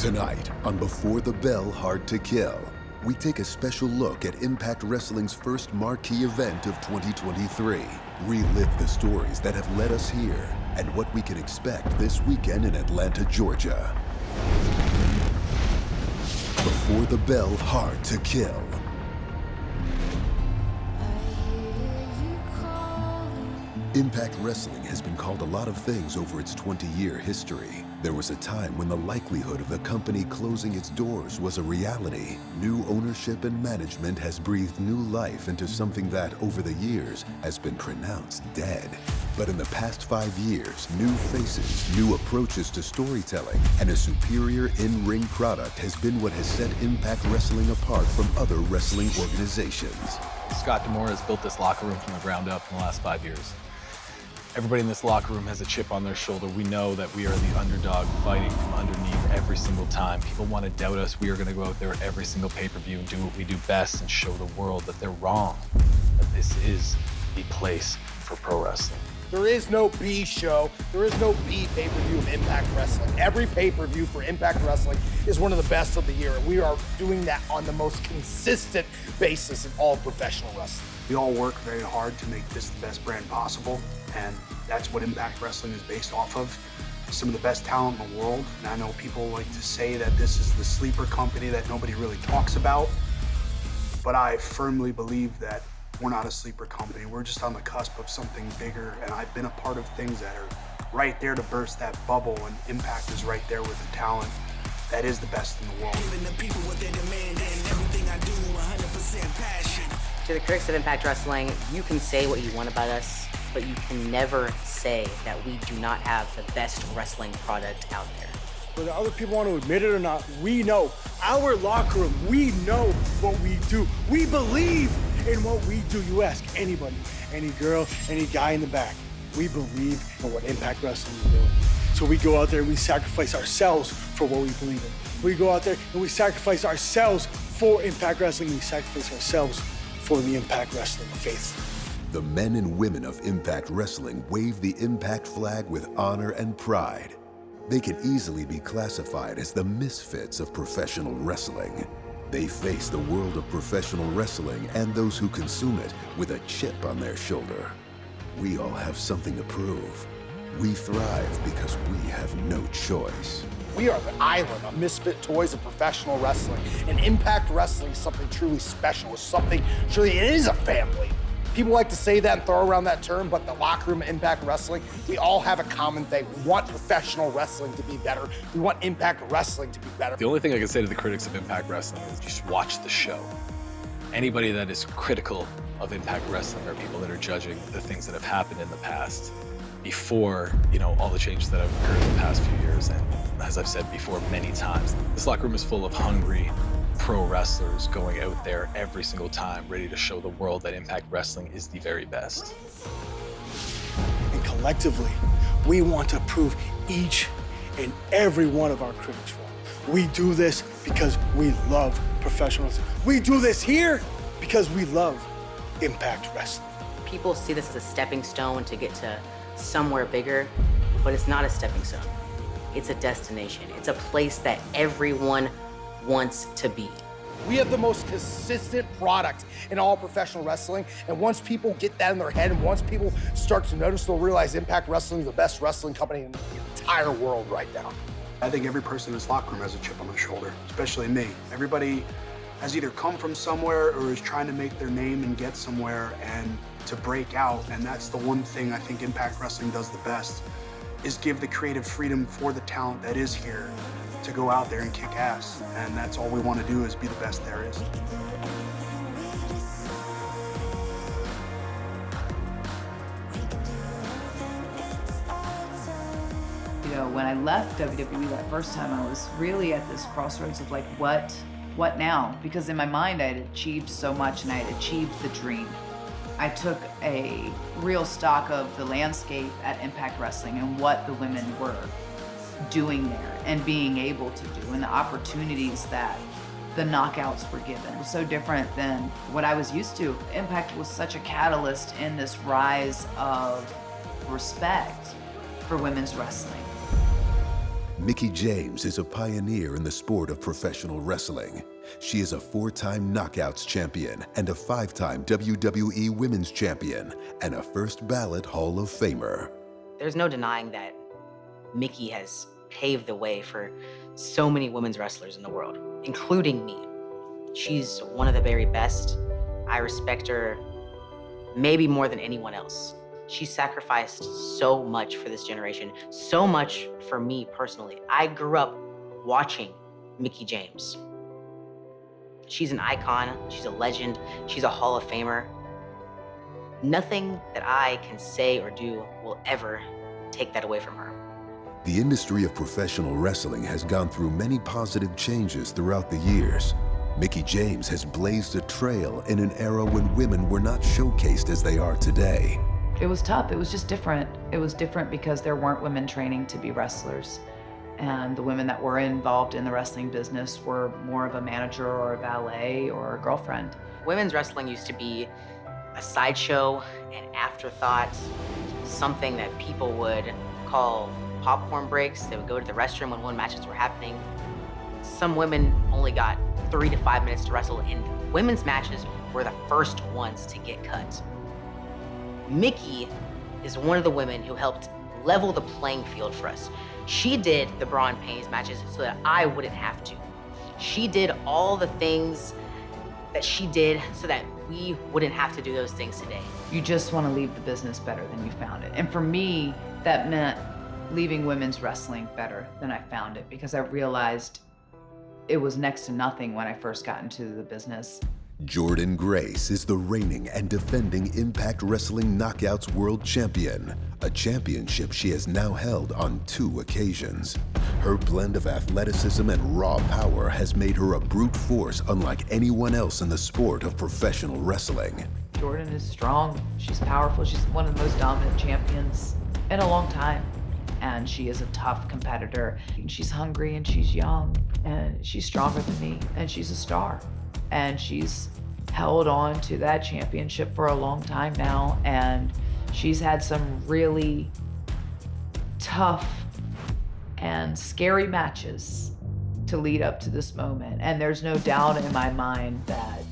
Tonight, on Before the Bell Hard to Kill, we take a special look at Impact Wrestling's first marquee event of 2023. Relive the stories that have led us here and what we can expect this weekend in Atlanta, Georgia. Before the Bell Hard to Kill. Impact Wrestling has been called a lot of things over its 20-year history. There was a time when the likelihood of the company closing its doors was a reality. New ownership and management has breathed new life into something that, over the years, has been pronounced dead. But in the past 5 years, new faces, new approaches to storytelling, and a superior in-ring product has been what has set Impact Wrestling apart from other wrestling organizations. Scott D'Amore has built this locker room from the ground up in the last 5 years. Everybody in this locker room has a chip on their shoulder. We know that we are the underdog fighting from underneath every single time. People want to doubt us. We are going to go out there every single pay-per-view and do what we do best and show the world that they're wrong, that this is the place for pro wrestling. There is no B show. There is no B pay-per-view of Impact Wrestling. Every pay-per-view for Impact Wrestling is one of the best of the year. And we are doing that on the most consistent basis in all professional wrestling. We all work very hard to make this the best brand possible, and that's what Impact Wrestling is based off of. Some of the best talent in the world, and I know people like to say that this is the sleeper company that nobody really talks about, but I firmly believe that we're not a sleeper company. We're just on the cusp of something bigger, and I've been a part of things that are right there to burst that bubble, and Impact is right there with the talent that is the best in the world. Giving the people what they demand, and everything I do, 100% passion. To the critics of Impact Wrestling, you can say what you want about us, but you can never say that we do not have the best wrestling product out there. Whether other people want to admit it or not, we know. Our locker room, we know what we do. We believe in what we do. You ask anybody, any girl, any guy in the back, we believe in what Impact Wrestling is doing. So we go out there and we sacrifice ourselves for what we believe in. We go out there and we sacrifice ourselves for Impact Wrestling. We sacrifice ourselves for the Impact Wrestling faith. The men and women of Impact Wrestling wave the Impact flag with honor and pride. They can easily be classified as the misfits of professional wrestling. They face the world of professional wrestling and those who consume it with a chip on their shoulder. We all have something to prove. We thrive because we have no choice. We are the island of misfit toys of professional wrestling. And Impact Wrestling is something truly special. It's something, truly, it is a family. People like to say that and throw around that term, but the locker room of Impact Wrestling, we all have a common thing. We want professional wrestling to be better. We want Impact Wrestling to be better. The only thing I can say to the critics of Impact Wrestling is just watch the show. Anybody that is critical of Impact Wrestling are people that are judging the things that have happened in the past before, all the changes that have occurred in the past few years. And as I've said before many times, this locker room is full of hungry pro wrestlers going out there every single time, ready to show the world that Impact Wrestling is the very best. And collectively, we want to prove each and every one of our critics wrong. We do this because we love professional wrestling. We do this here because we love Impact Wrestling. People see this as a stepping stone to get to somewhere bigger, but it's not a stepping stone. It's a destination. It's a place that everyone wants to be. We have the most consistent product in all professional wrestling, and once people get that in their head, and once people start to notice, they'll realize Impact Wrestling is the best wrestling company in the entire world right now. I think every person in this locker room has a chip on their shoulder, especially me. Everybody has either come from somewhere or is trying to make their name and get somewhere and to break out, and that's the one thing I think Impact Wrestling does the best, is give the creative freedom for the talent that is here to go out there and kick ass, and that's all we want to do, is be the best there is. When I left WWE that first time, I was really at this crossroads of like, what now? Because in my mind, I had achieved so much and I had achieved the dream. I took a real stock of the landscape at Impact Wrestling and what the women were doing there and being able to do, and the opportunities that the knockouts were given. It was so different than what I was used to. Impact was such a catalyst in this rise of respect for women's wrestling. Mickie James is a pioneer in the sport of professional wrestling. She is a 4-time Knockouts champion and a 5-time WWE Women's Champion and a first ballot Hall of Famer. There's no denying that Mickie has paved the way for so many women's wrestlers in the world, including me. She's one of the very best. I respect her maybe more than anyone else. She sacrificed so much for this generation, so much for me personally. I grew up watching Mickie James. She's an icon, she's a legend, she's a Hall of Famer. Nothing that I can say or do will ever take that away from her. The industry of professional wrestling has gone through many positive changes throughout the years. Mickie James has blazed a trail in an era when women were not showcased as they are today. It was tough. It was just different. It was different because there weren't women training to be wrestlers. And the women that were involved in the wrestling business were more of a manager or a valet or a girlfriend. Women's wrestling used to be a sideshow, an afterthought, something that people would call popcorn breaks. They would go to the restroom when women's matches were happening. Some women only got 3 to 5 minutes to wrestle, and women's matches were the first ones to get cut. Mickie is one of the women who helped level the playing field for us. She did the Braun Payne's matches so that I wouldn't have to. She did all the things that she did so that we wouldn't have to do those things today. You just want to leave the business better than you found it. And for me, that meant leaving women's wrestling better than I found it, because I realized it was next to nothing when I first got into the business. Jordynne Grace is the reigning and defending Impact Wrestling Knockouts World Champion, a championship she has now held on 2 occasions. Her blend of athleticism and raw power has made her a brute force unlike anyone else in the sport of professional wrestling. Jordynne is strong, she's powerful, she's one of the most dominant champions in a long time. And she is a tough competitor. She's hungry and she's young and she's stronger than me and she's a star. And she's held on to that championship for a long time now, and she's had some really tough and scary matches to lead up to this moment. And there's no doubt in my mind that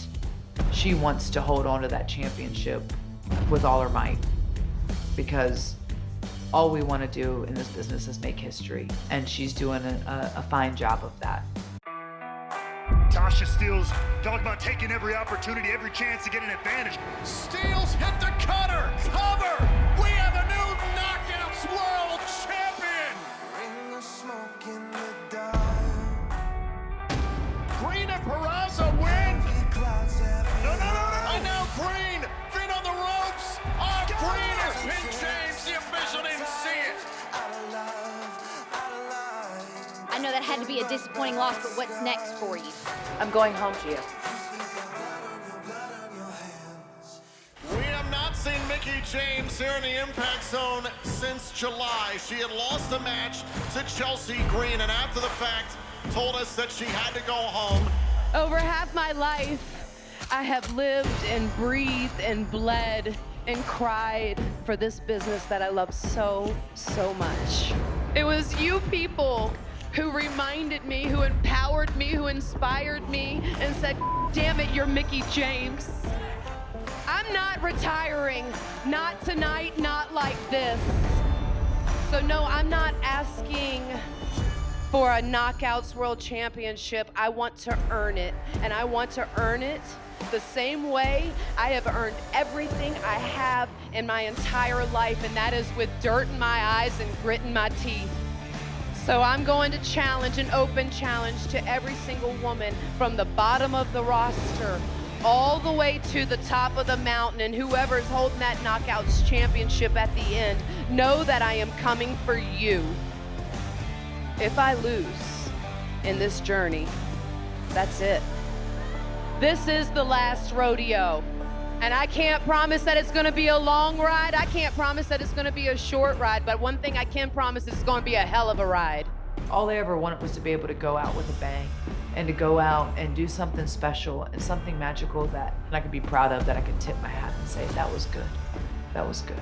she wants to hold on to that championship with all her might, because all we want to do in this business is make history, and she's doing a fine job of that. Tasha Steelz talking about taking every opportunity, every chance to get an advantage. Steelz hit the cutter. Cover. We have a new Knockouts World Champion. Bring the smoke in the dark. Green and Peraza win. No. I know Green. Finn on the ropes. Green has pinned James. The official didn't see it. I know that had to be a disappointing loss, but what's next for you? I'm going home, Gia. We have not seen Mickie James here in the Impact Zone since July. She had lost a match to Chelsea Green, and after the fact, told us that she had to go home. Over half my life, I have lived and breathed and bled and cried for this business that I love so, so much. It was you people who reminded me, who empowered me, who inspired me, and said, damn it, you're Mickie James. I'm not retiring, not tonight, not like this. So no, I'm not asking for a Knockouts World Championship. I want to earn it, and I want to earn it the same way I have earned everything I have in my entire life, and that is with dirt in my eyes and grit in my teeth. So I'm going to challenge an open challenge to every single woman from the bottom of the roster all the way to the top of the mountain, and whoever is holding that Knockouts Championship at the end, know that I am coming for you. If I lose in this journey, that's it. This is the last rodeo. And I can't promise that it's gonna be a long ride. I can't promise that it's gonna be a short ride, but one thing I can promise is it's gonna be a hell of a ride. All I ever wanted was to be able to go out with a bang, and to go out and do something special and something magical that I could be proud of, that I could tip my hat and say, that was good, that was good.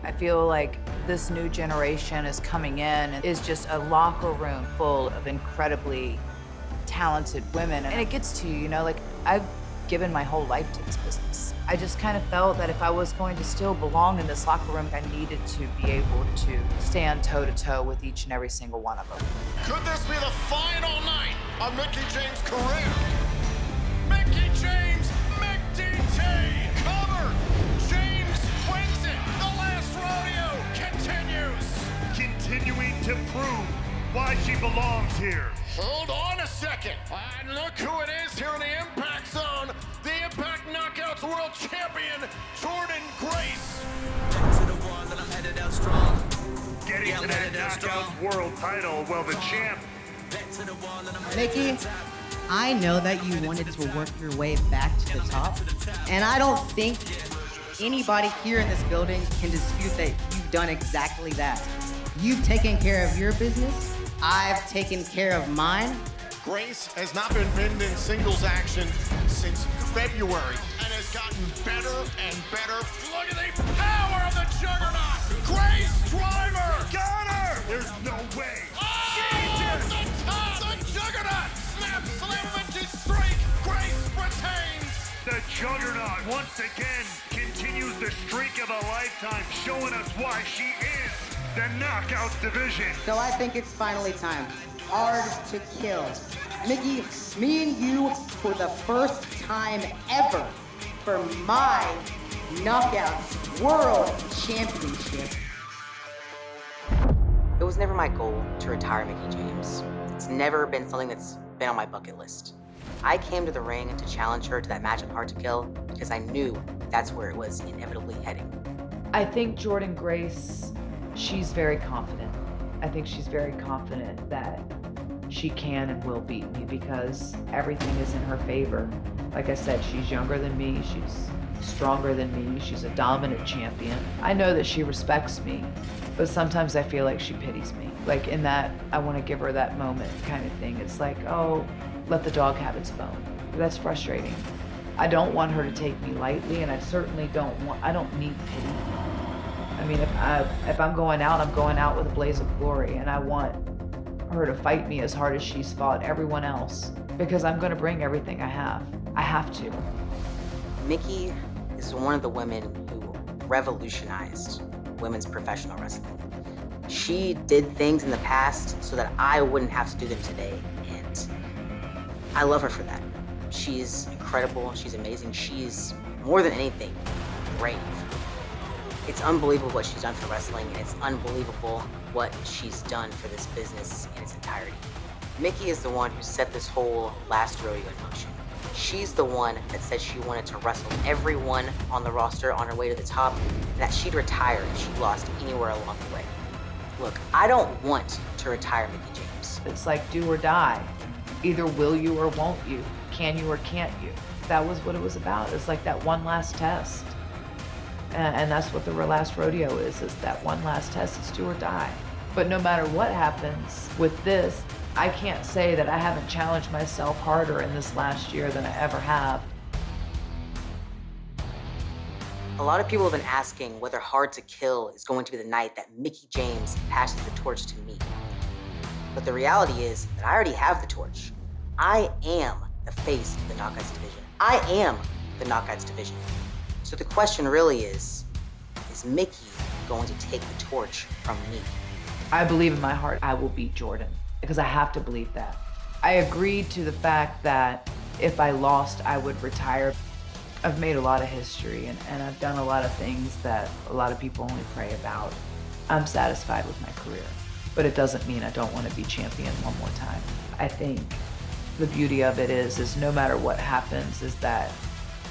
I feel like this new generation is coming in and is just a locker room full of incredibly talented women. And it gets to you, you know, like I've given my whole life to this business. I just kind of felt that if I was going to still belong in this locker room, I needed to be able to stand toe-to-toe with each and every single one of them. Could this be the final night of Mickie James' career? Mickie James, McDT, cover! James wins it! The last rodeo continues! Continuing to prove why she belongs here. Hold on a second. And look who it is here in the Impact Zone. The Impact Knockouts World Champion, Jordynne Grace. To the one that I'm headed out strong. Getting to that Knockouts World title, well, the champ. Mickie, I know that you wanted to work your way back to the top, and I don't think anybody here in this building can dispute that you've done exactly that. You've taken care of your business. I've taken care of mine. Grace has not been pinned in singles action since February and has gotten better and better. Look at the power of the Juggernaut! Grace Driver! Got her! There's no way. The top! The Juggernaut! Snap slam into streak! Grace retains! The Juggernaut once again continues the streak of a lifetime, showing us why she is the Knockouts division. So I think it's finally time. Hard to kill. Mickie, me and you for the first time ever for my Knockouts World Championship. It was never my goal to retire Mickie James. It's never been something that's been on my bucket list. I came to the ring to challenge her to that match of Hard to Kill because I knew that's where it was inevitably heading. I think Jordynne Grace, she's very confident. I think she's very confident that she can and will beat me because everything is in her favor. Like I said, she's younger than me, she's stronger than me, she's a dominant champion. I know that she respects me, but sometimes I feel like she pities me. Like in that, I want to give her that moment kind of thing. It's like, oh, let the dog have its bone. That's frustrating. I don't want her to take me lightly, and I certainly I don't need pity. I mean, if I'm going out with a blaze of glory, and I want her to fight me as hard as she's fought everyone else, because I'm gonna bring everything I have. I have to. Mickie is one of the women who revolutionized women's professional wrestling. She did things in the past so that I wouldn't have to do them today, and I love her for that. She's incredible, she's amazing, she's, more than anything, brave. It's unbelievable what she's done for wrestling, and it's unbelievable what she's done for this business in its entirety. Mickie is the one who set this whole last rodeo in motion. She's the one that said she wanted to wrestle everyone on the roster on her way to the top, and that she'd retire if she lost anywhere along the way. Look, I don't want to retire Mickie James. It's like do or die. Either will you or won't you? Can you or can't you? That was what it was about. It's like that one last test. And that's what the last rodeo is that one last test. It's do or die. But no matter what happens with this, I can't say that I haven't challenged myself harder in this last year than I ever have. A lot of people have been asking whether Hard to Kill is going to be the night that Mickie James passes the torch to me. But the reality is that I already have the torch. I am the face of the Knockouts division. I am the Knockouts division. So the question really is Mickie going to take the torch from me? I believe in my heart I will beat Jordynne because I have to believe that. I agreed to the fact that if I lost, I would retire. I've made a lot of history and I've done a lot of things that a lot of people only pray about. I'm satisfied with my career, but it doesn't mean I don't want to be champion one more time. I think the beauty of it is no matter what happens is that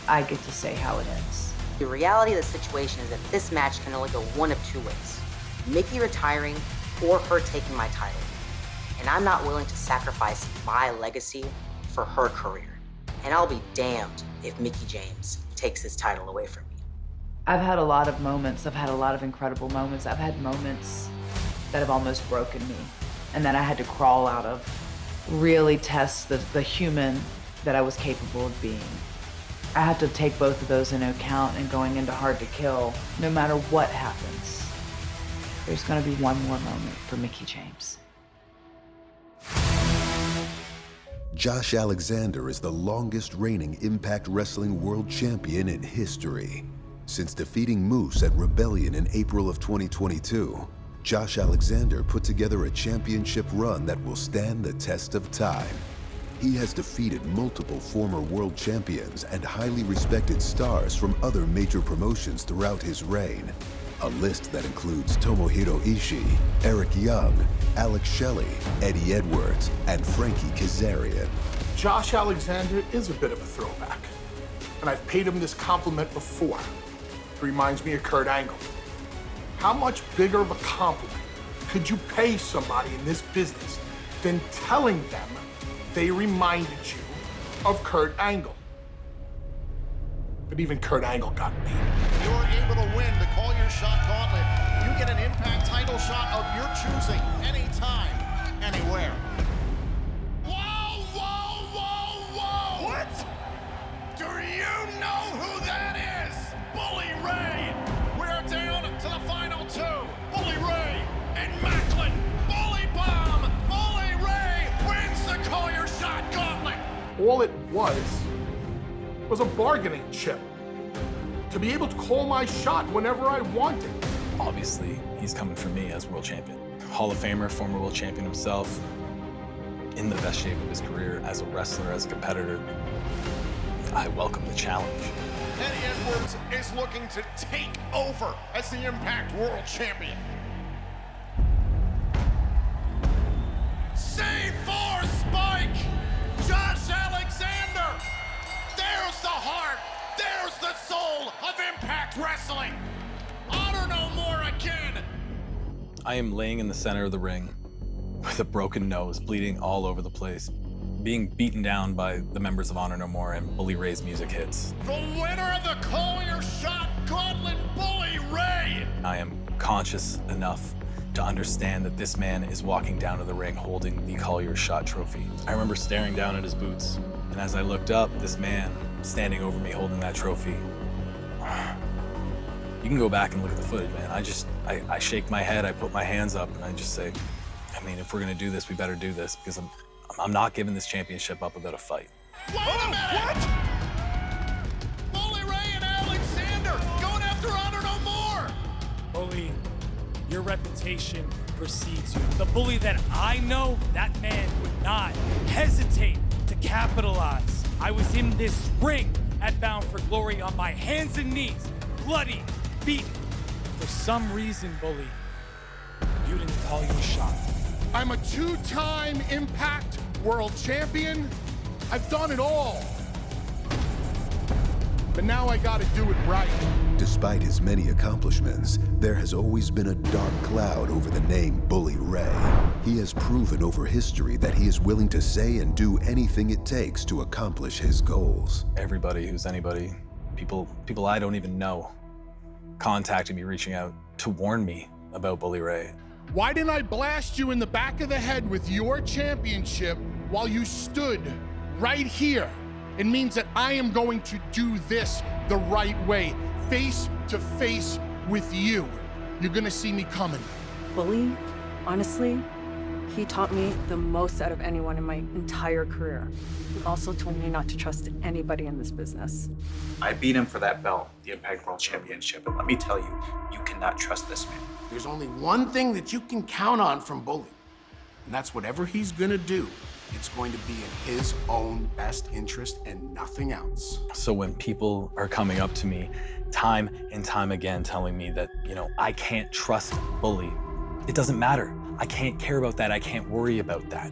I get to say how it ends. The reality of the situation is that this match can only go one of two ways. Mickie retiring or her taking my title. And I'm not willing to sacrifice my legacy for her career. And I'll be damned if Mickie James takes this title away from me. I've had a lot of moments. I've had a lot of incredible moments. I've had moments that have almost broken me and that I had to crawl out of, really test the human that I was capable of being. I have to take both of those into account and going into Hard to Kill, no matter what happens, there's gonna be one more moment for Mickie James. Josh Alexander is the longest reigning Impact Wrestling World Champion in history. Since defeating Moose at Rebellion in April of 2022, Josh Alexander put together a championship run that will stand the test of time. He has defeated multiple former world champions and highly respected stars from other major promotions throughout his reign. A list that includes Tomohiro Ishii, Eric Young, Alex Shelley, Eddie Edwards, and Frankie Kazarian. Josh Alexander is a bit of a throwback, and I've paid him this compliment before. It reminds me of Kurt Angle. How much bigger of a compliment could you pay somebody in this business than telling them they reminded you of Kurt Angle? But even Kurt Angle got beat. You're able to win the Call Your Shot Gauntlet. You get an Impact title shot of your choosing, anytime, anywhere. Whoa, whoa, whoa, whoa! What? Do you know who that is? Bully Ray! We're down to the final two. Bully Ray and Macklin. Bully Bomb! Bully Ray wins the Call Your Shot Gauntlet! All it was a bargaining chip to be able to call my shot whenever I wanted. Obviously, he's coming for me as world champion. Hall of Famer, former world champion himself, in the best shape of his career as a wrestler, as a competitor. I welcome the challenge. Eddie Edwards is looking to take over as the Impact World Champion. Save for Spike! Josh Alexander! There's the heart! There's the soul of Impact Wrestling! Honor no more again! I am laying in the center of the ring with a broken nose, bleeding all over the place, being beaten down by the members of Honor No More, and Bully Ray's music hits. The winner of the Call Your Shot Gauntlet, Bully Ray! I am conscious enough to understand that this man is walking down to the ring holding the Call Your Shot trophy. I remember staring down at his boots, and as I looked up, this man standing over me holding that trophy. You can go back and look at the footage, man. I shake my head, I put my hands up, and I just say, I mean, if we're gonna do this, we better do this, because I'm not giving this championship up without a fight. Wait a minute! What? Bully Ray and Alexander going after Honor No More! Bully, your reputation precedes you. The Bully that I know, that man would not hesitate to capitalize. I was in this ring at Bound for Glory on my hands and knees, bloody, beaten. For some reason, Bully, you didn't call your shot. I'm a two-time Impact World Champion. I've done it all. But now I gotta do it right. Despite his many accomplishments, there has always been a dark cloud over the name Bully Ray. He has proven over history that he is willing to say and do anything it takes to accomplish his goals. Everybody who's anybody, people I don't even know, contacted me, reaching out to warn me about Bully Ray. Why didn't I blast you in the back of the head with your championship while you stood right here? It means that I am going to do this the right way, face to face with you. You're gonna see me coming. Bully, honestly, he taught me the most out of anyone in my entire career. He also told me not to trust anybody in this business. I beat him for that belt, the Impact World Championship, and let me tell you, you cannot trust this man. There's only one thing that you can count on from Bully, and that's whatever he's gonna do, it's going to be in his own best interest and nothing else. So when people are coming up to me time and time again telling me that, I can't trust Bully, it doesn't matter. I can't care about that. I can't worry about that.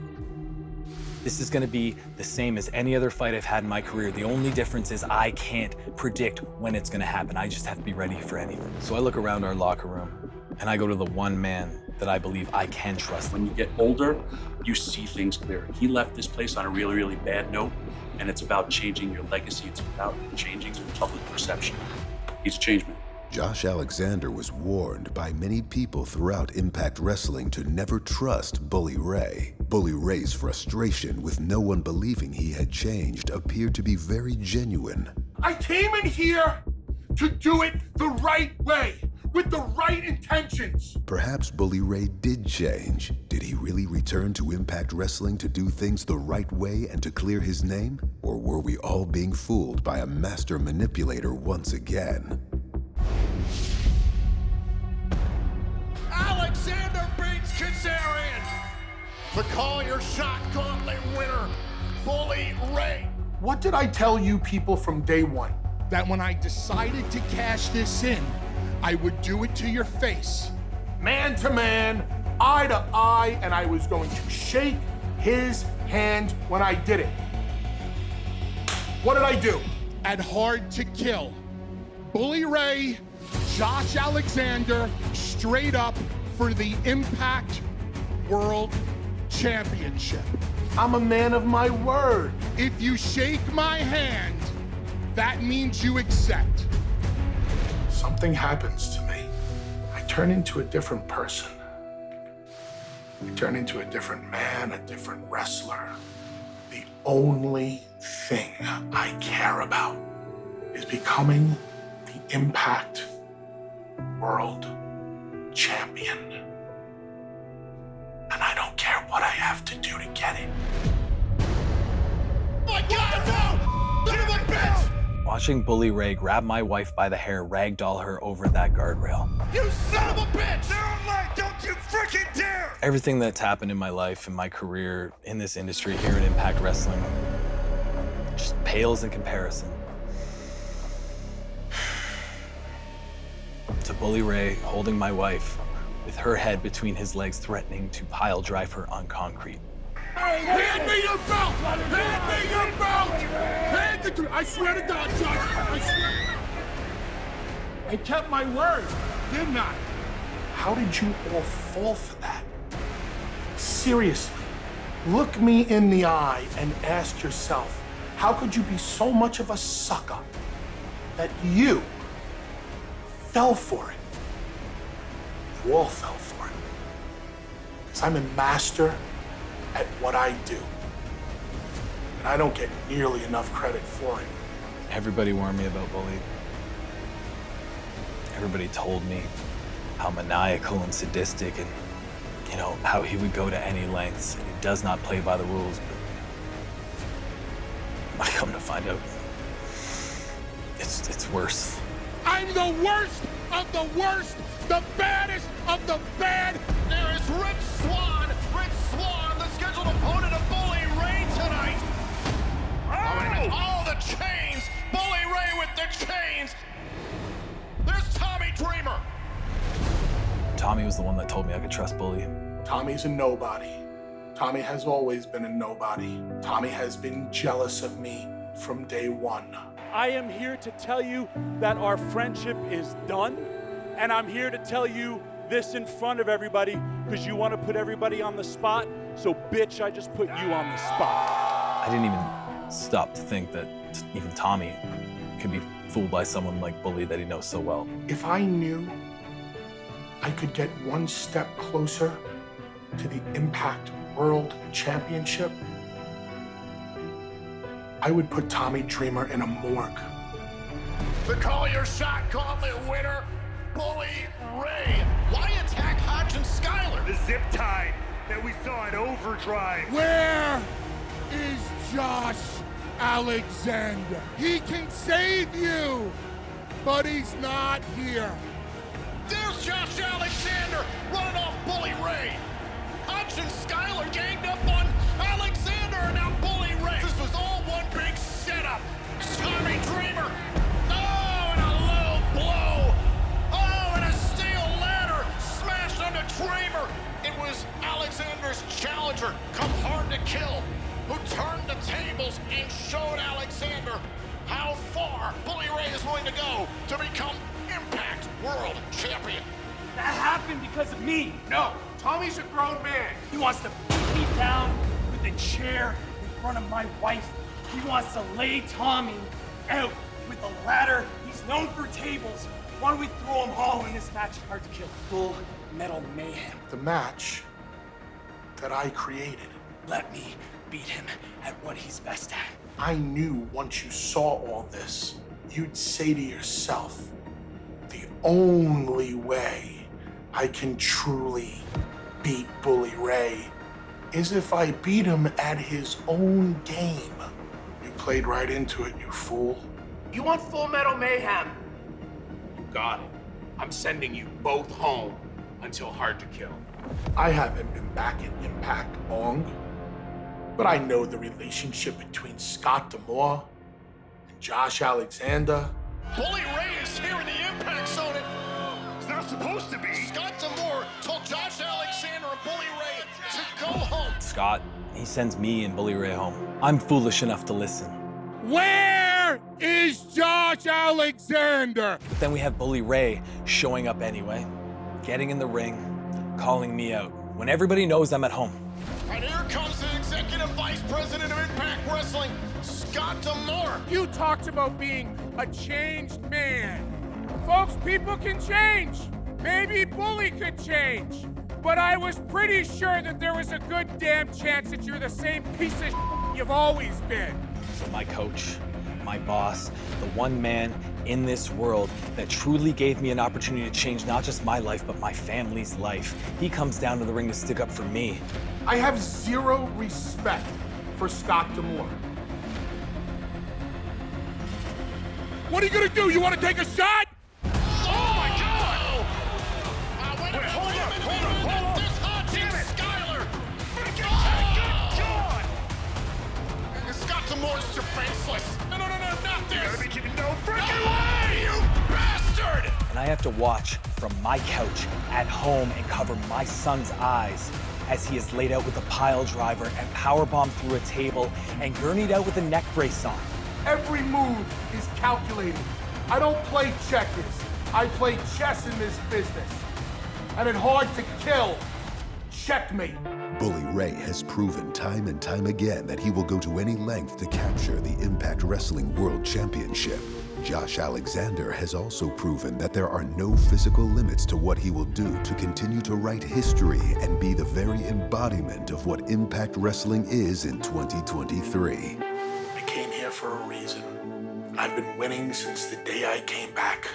This is gonna be the same as any other fight I've had in my career. The only difference is I can't predict when it's gonna happen. I just have to be ready for anything. So I look around our locker room and I go to the one man that I believe I can trust. When you get older, you see things clear. He left this place on a really, really bad note, and it's about changing your legacy. It's about changing public perception. He's a change man. Josh Alexander was warned by many people throughout Impact Wrestling to never trust Bully Ray. Bully Ray's frustration with no one believing he had changed appeared to be very genuine. I came in here to do it the right way, with the right intentions. Perhaps Bully Ray did change. Did he really return to Impact Wrestling to do things the right way and to clear his name? Or were we all being fooled by a master manipulator once again? Alexander beats Kazarian. The Call Your Shot Gauntlet winner, Bully Ray. What did I tell you people from day one? That when I decided to cash this in, I would do it to your face. Man to man, eye to eye, and I was going to shake his hand when I did it. What did I do? At Hard to Kill, Bully Ray, Josh Alexander, straight up for the Impact World Championship. I'm a man of my word. If you shake my hand, that means you accept. Something happens to me. I turn into a different person. I turn into a different man, a different wrestler. The only thing I care about is becoming the Impact World Champion. And I don't care what I have to do to get it. Oh my God, no! Son of a bitch! Watching Bully Ray grab my wife by the hair, ragdoll her over that guardrail. You son of a bitch! They're alive! Don't you freaking dare! Everything that's happened in my life, in my career, in this industry here at Impact Wrestling, just pales in comparison to Bully Ray holding my wife with her head between his legs, threatening to pile drive her on concrete. Hand me your belt! Hand me your belt! Hand it to me! I swear to God, Josh! I swear. I kept my word, didn't I? How did you all fall for that? Seriously, look me in the eye and ask yourself, how could you be so much of a sucker that you fell for it? You all fell for it. Because I'm a master at what I do. And I don't get nearly enough credit for it. Everybody warned me about Bully. Everybody told me how maniacal and sadistic and, you know, how he would go to any lengths. And he does not play by the rules, but I come to find out it's worse. I'm the worst of the worst, the baddest of the bad. There is Rich Swann, the scheduled opponent of Bully Ray tonight. Oh, the chains! Bully Ray with the chains! There's Tommy Dreamer. Tommy was the one that told me I could trust Bully. Tommy's a nobody. Tommy has always been a nobody. Tommy has been jealous of me from day one. I am here to tell you that our friendship is done, and I'm here to tell you this in front of everybody because you want to put everybody on the spot, so bitch, I just put you on the spot. I didn't even stop to think that even Tommy could be fooled by someone like Bully that he knows so well. If I knew I could get one step closer to the Impact World Championship, I would put Tommy Dreamer in a morgue. The Call Your Shot Gauntlet winner, Bully Ray. Why attack Hodge and Skyler? The zip tie that we saw at Overdrive. Where is Josh Alexander? He can save you, but he's not here. There's Josh Alexander running off Bully Ray. Hodge and Skyler ganged up on Alexander and now Bully Ray. This was all one big setup. Tommy Dreamer. Oh, and a low blow. Oh, and a steel ladder smashed onto Dreamer. It was Alexander's challenger, come hard to kill, who turned the tables and showed Alexander how far Bully Ray is willing to go to become Impact World Champion. That happened because of me. No, Tommy's a grown man. He wants to beat me down with a chair in front of my wife. He wants to lay Tommy out with a ladder. He's known for tables. Why don't we throw them all in this match? Hard to kill. Full metal mayhem. The match that I created. Let me beat him at what he's best at. I knew once you saw all this you'd say to yourself, the only way I can truly beat Bully Ray is if I beat him at his own game. You played right into it, you fool. You want Full Metal Mayhem? You got it. I'm sending you both home until Hard to Kill. I haven't been back in Impact long, but I know the relationship between Scott D'Amore and Josh Alexander. Bully Ray is here in the Impact Zone. It's not supposed to be. Scott D'Amore told Josh Alexander and Bully Ray to go home. Scott, he sends me and Bully Ray home. I'm foolish enough to listen. Where is Josh Alexander? But then we have Bully Ray showing up anyway, getting in the ring, calling me out, when everybody knows I'm at home. And here comes the Executive Vice President of Impact Wrestling, Scott D'Amore. You talked about being a changed man. Folks, people can change. Maybe Bully could change. But I was pretty sure that there was a good damn chance that you're the same piece of you've always been. So my coach, my boss, the one man in this world that truly gave me an opportunity to change not just my life, but my family's life. He comes down to the ring to stick up for me. I have zero respect for Scott D'Amore. What are you gonna do? You wanna take a shot? Oh my God! Wait, hold up! This hot team, Skyler! Scott D'Amore's defenseless. No, not this! You gotta be kidding, no freaking way, you bastard! And I have to watch from my couch at home and cover my son's eyes as he is laid out with a pile driver and powerbombed through a table and gurneyed out with a neck brace on. Every move is calculated. I don't play checkers. I play chess in this business. And in Hard to Kill, checkmate. Bully Ray has proven time and time again that he will go to any length to capture the Impact Wrestling World Championship. Josh Alexander has also proven that there are no physical limits to what he will do to continue to write history and be the very embodiment of what Impact Wrestling is in 2023. I came here for a reason. I've been winning since the day I came back.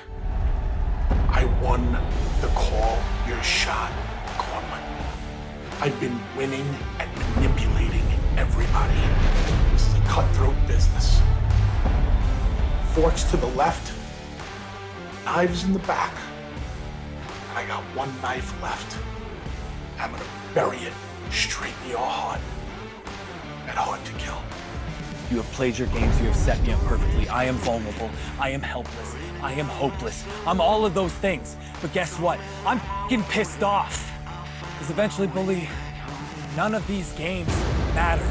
I won the Call Your Shot gauntlet. I've been winning and manipulating everybody. This is a cutthroat business. Forks to the left, knives in the back. And I got one knife left. I'm gonna bury it straight in your heart at Hard to Kill. You have played your games, you have set me up perfectly. I am vulnerable, I am helpless, I am hopeless. I'm all of those things. But guess what? I'm f***ing pissed off. Because eventually, Bully, none of these games matter.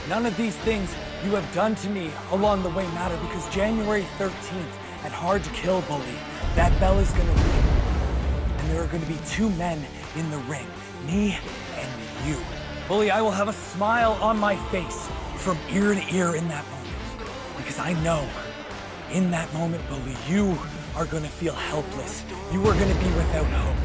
None of these things you have done to me along the way matter, because January 13th at Hard to Kill, Bully, that bell is gonna ring. And there are gonna be two men in the ring, me and you. Bully, I will have a smile on my face from ear to ear in that moment. Because I know, in that moment, Bully, you are gonna feel helpless. You are gonna be without hope.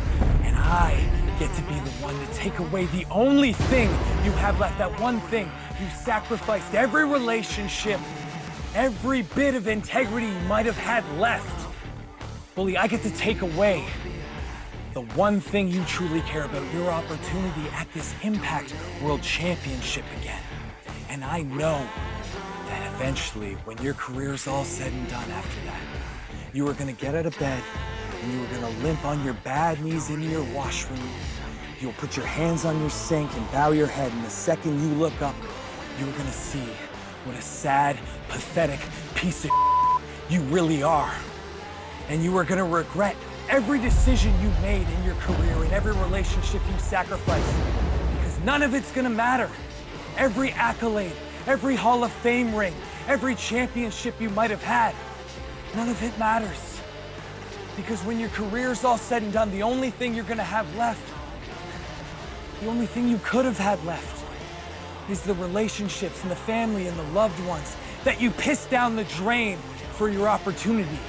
And I get to be the one to take away the only thing you have left, that one thing you sacrificed every relationship, every bit of integrity you might have had left. Bully, I get to take away the one thing you truly care about, your opportunity at this Impact World Championship again. And I know that eventually, when your career's all said and done after that, you are gonna get out of bed and you are gonna limp on your bad knees into your washroom. You'll put your hands on your sink and bow your head, and the second you look up, you're gonna see what a sad, pathetic piece of you really are. And you are gonna regret every decision you made in your career and every relationship you sacrificed, because none of it's gonna matter. Every accolade, every Hall of Fame ring, every championship you might have had, none of it matters. Because when your career's all said and done, the only thing you're gonna have left, the only thing you could have had left, is the relationships and the family and the loved ones that you pissed down the drain for your opportunity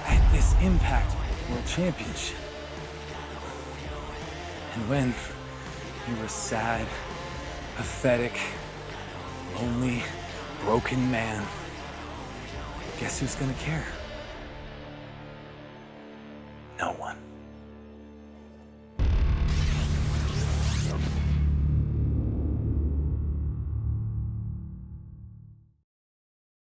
at this Impact World Championship. And when you're a sad, pathetic, lonely, broken man, guess who's gonna care?